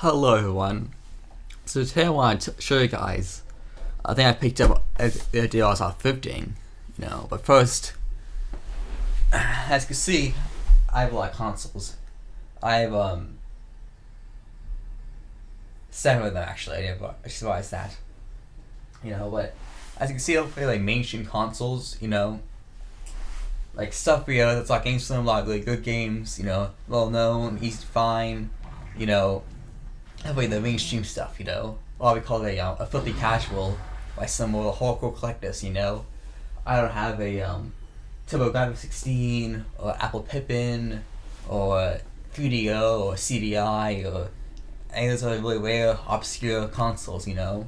Hello everyone. So today I want to show you guys. I think I picked up the deal I was off 15, But first, as you can see, I have a lot of consoles. I have 7 of them actually. I just realized that. But as you can see, I play like mainstream consoles. Like stuff that's like games from a lot of really good games. Well known, easy to find. I play the mainstream stuff, what we call a filthy casual by some more hardcore collectors, I don't have a TurboGrafx 16 or Apple Pippin or 3DO or CDI or any of those other really rare, obscure consoles, I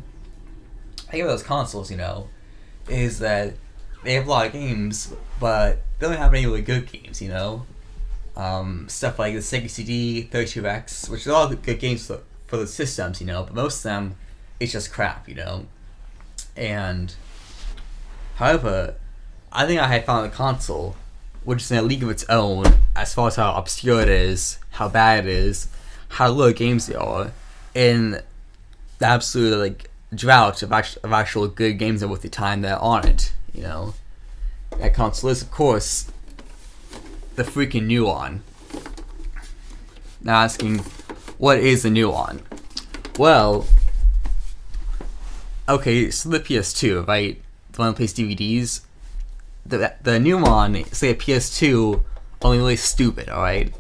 think those consoles, is that they have a lot of games, but they don't have any really good games, stuff like the Sega CD, 32X, which are all good games for the systems, but most of them, it's just crap, And, however, I think I had found a console, which is in a league of its own, as far as how obscure it is, how bad it is, how little games there are, in the absolute, drought of actual good games that are worth the time that are on it, That console is, of course, the freaking Nuon. Now asking, what is the Nuon? Well, okay, so the PS2, right? The one that plays DVDs. The Nuon is like a PS2, only really stupid, alright?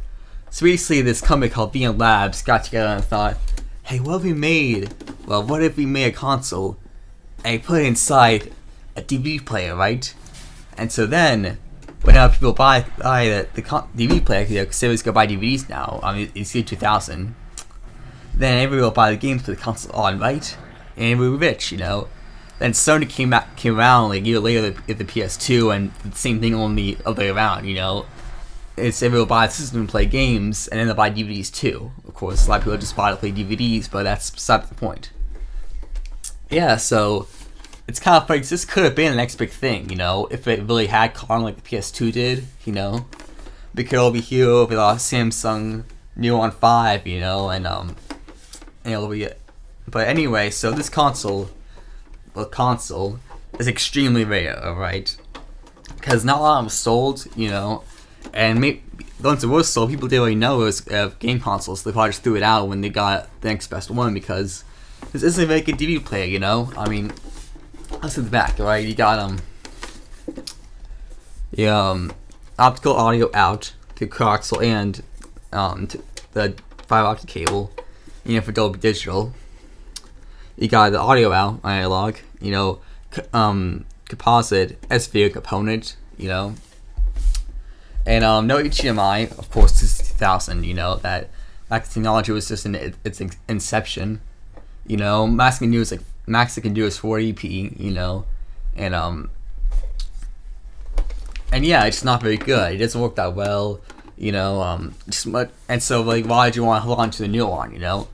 So basically, this company called VM Labs got together and thought, hey, what if we made a console and put it inside a DVD player, right? And so then, when people buy the DVD player, because they always go buy DVDs now, it's year 2000, then everybody will buy the games for the console on, right? And everybody will be rich, Then Sony came around like a year later with the PS2, and the same thing on the other way around, It's everybody will buy the system and play games, and then they'll buy DVDs too. Of course, a lot of people just buy to play DVDs, but that's beside the point. Yeah, so it's kind of funny, 'cause this could have been the next big thing, if it really had caught on like the PS2 did, We could all be here with our Samsung Nuon 5, and it'll be it. But anyway, so this console is extremely rare, alright? Because not a lot of them sold, and maybe the ones that were sold, people didn't really know it was game consoles, so they probably just threw it out when they got the next best one, because this isn't a very good DVD player, Let's look at the back, alright? You got optical audio out to coaxial and the fiber optic cable, for Dolby Digital. You got the audio out analog, composite S-video component, and no HDMI, of course. This is 2000, that technology was just in its inception, max it can do is 480p, and yeah, it's not very good. It doesn't work that well, and so why did you want to hold on to the new one, The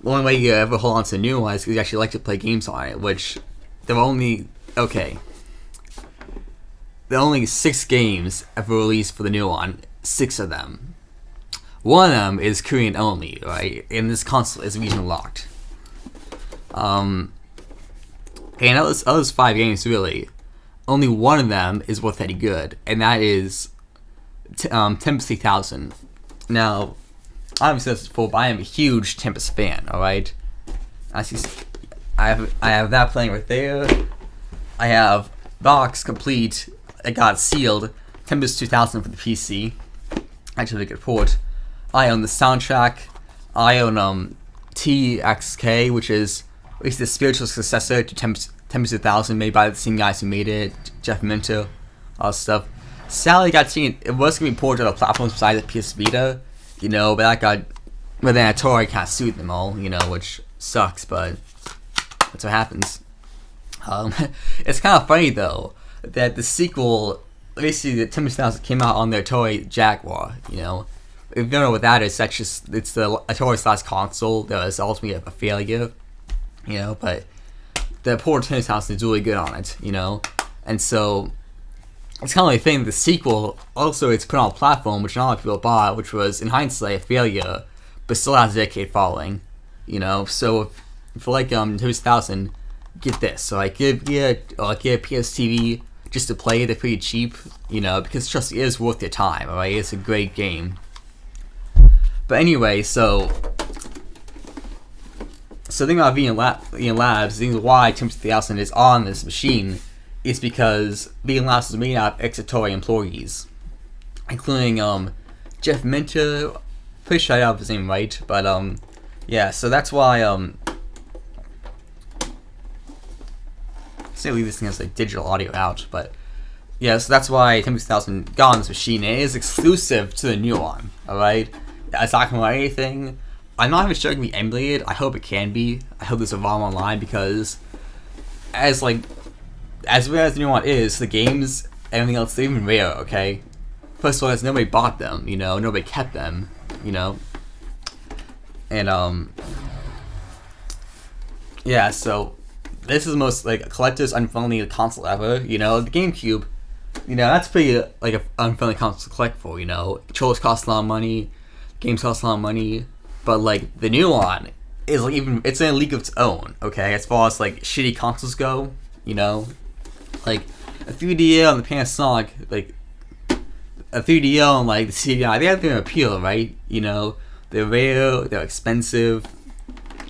only way you ever hold on to the new one is because you actually like to play games on it, which there are only 6 games ever released for the new one, 6 of them. One of them is Korean only, right? And this console is region locked. And those 5 games, really, only one of them is worth any good, and that is Tempest 3000. Now, I haven't said this before, but I am a huge Tempest fan, alright? I have that playing right there. I have box complete, it got sealed, Tempest 2000 for the PC. Actually a good port. I own the soundtrack. I own TXK, which is at least the spiritual successor to Tempest 2000, made by the same guys who made it, Jeff Minto, all that stuff. Sadly, it was going to be ported to other platforms besides the PS Vita, but then Atari kind of sued them all, which sucks, but that's what happens. It's kind of funny, though, that the sequel, basically, the Tempest 2000 came out on the Atari Jaguar, If you don't know what that is, it's the Atari's last console that was ultimately a failure, but the port of Tempest 2000 is really good on it, and so it's kind of like a thing. The sequel also it's put on a platform which not a lot of people bought, which was in hindsight a failure, but still has a decade following. you know. So for like 2000, get this. So like get a PS TV just to play it. They're pretty cheap, you know, because trust me, it is worth your time. Alright, it's a great game. But anyway, so the thing about being Labs, the reason why Tim 3000 is on this machine is because being Labs is made out of ex-Atari employees, including Jeff Minter. Pretty sure I have his name right, but yeah. So that's why say leave this thing as like digital audio out, but yeah. So that's why Tim 3000 got on this machine. And it is exclusive to the Nuon. All right, it's not gonna anything. I'm not even sure it can be emulated. I hope it can be. I hope there's a ROM online because as rare as the Nuon is, the games, everything else, they're even rare. Okay. First of all, as nobody bought them, you know, nobody kept them, you know, and yeah. So this is the most like collector's unfriendly console ever. You know, the GameCube, you know, that's pretty like an unfriendly console to collect for. You know, controllers cost a lot of money, games cost a lot of money, but like the Nuon is like it's in a league of its own. Okay, as far as like shitty consoles go, you know, like a 3DO and the Panasonic, like a 3DO and like the CDI, they have their appeal, right? You know, they're rare, they're expensive,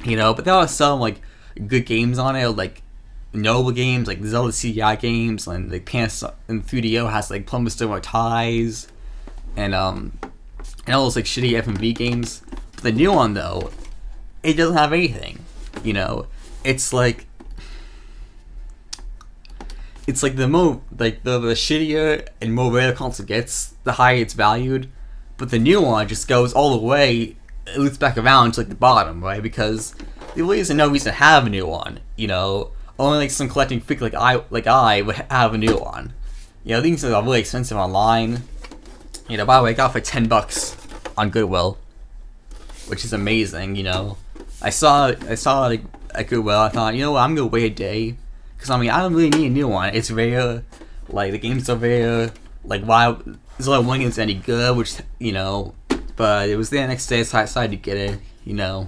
you know, but they all sell like good games on it, like noble games, like Zelda CDI games, and like Panasonic and 3DO has like Plumber Stone Ties, and all those like shitty FMV games. But the new one though, it doesn't have anything, you know. It's like the more like the shittier and more rare the console gets, the higher it's valued. But the new one just goes all the way, it loops back around to like the bottom, right? Because there really isn't no reason to have a new one, you know. Only like some collecting freak like I would have a new one. You know, things are really expensive online. You know, by the way, I got it for $10 on Goodwill, which is amazing. You know, I saw like at Goodwill. I thought, you know what, I'm gonna wait a day. Because, I mean, I don't really need a new one. It's rare. Like, the games are rare. Like, why... There's only one game that's any good, which, you know... But it was there next day, so I decided to get it, you know.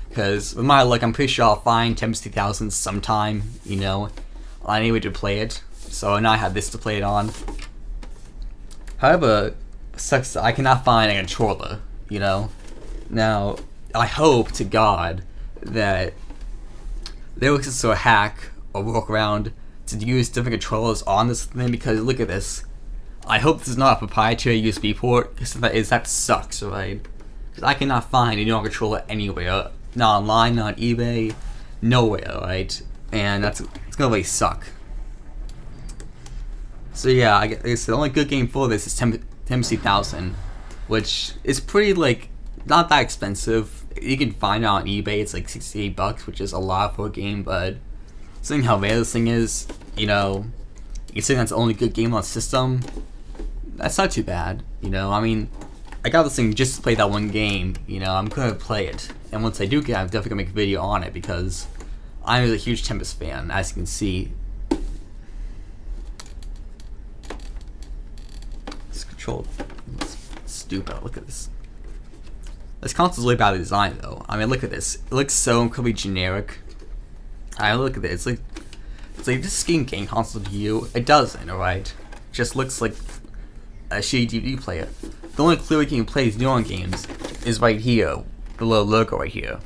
Because, with my luck, I'm pretty sure I'll find Tempest 2000 sometime, you know. On any way to play it. So, now I have this to play it on. However, it sucks that I cannot find a controller, you know. Now, I hope to God that there was a hack or workaround to use different controllers on this thing, because look at this. I hope this is not a proprietary USB port, because if that sucks, right? Because I cannot find a Nuon controller anywhere, not online, not on eBay, nowhere, right? And it's gonna really suck. So yeah, I guess the only good game for this is Tempest 3000, which is pretty like not that expensive. You can find it on eBay. It's like $68, which is a lot for a game, but seeing how rare this thing is, you know, considering that's the only good game on the system, that's not too bad, you know. I mean, I got this thing just to play that one game, you know. I'm gonna play it, and once I do get it, I'm definitely gonna make a video on it, because I'm a huge Tempest fan, as you can see. This control, it's stupid. Look at this. This console's really badly designed, though. I mean, look at this. It looks so incredibly generic. I look at it. It's like this game console to you. It doesn't, alright? It just looks like a shitty DVD player. The only clear way you can play these Nuon games is right here, the little logo right here.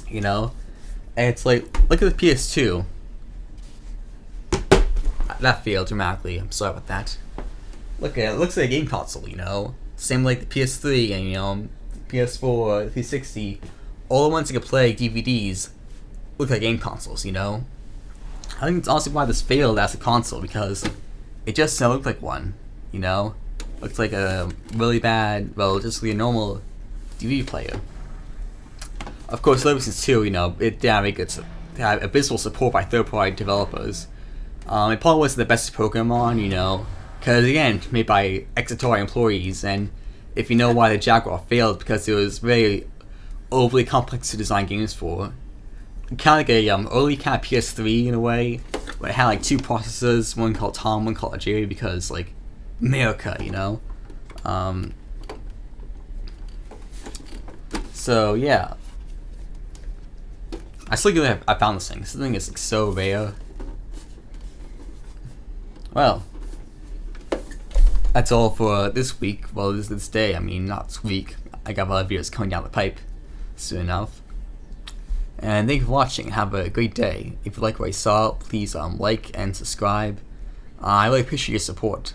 You know, and it's like, look at the PS2. That failed dramatically. I'm sorry about that. Look at it. It looks like a game console. You know, same like the PS3 and, you know, PS4, 360. All the ones that can play DVDs look like game consoles, you know? I think it's honestly why this failed as a console, because it just looked like one, you know? Looks like a really bad, well, just like a normal DVD player. Of course, Liberties 2, you know, it didn't make it had abysmal support by third-party developers. It probably wasn't the best Pokemon, you know, because again, made by ex-Atari employees, and if you know why the Jaguar failed, because it was very overly complex to design games for. Kind of like a early kind of PS3 in a way, where it had like two processors, one called Tom, one called Jerry, because like America, you know. So yeah, I still can't believe I found this thing. This thing is like so rare. Well, that's all for this week. Well, this day. I mean, not this week. I got a lot of videos coming down the pipe soon enough. And thank you for watching. Have a great day. If you like what I saw, please like and subscribe. I really appreciate your support.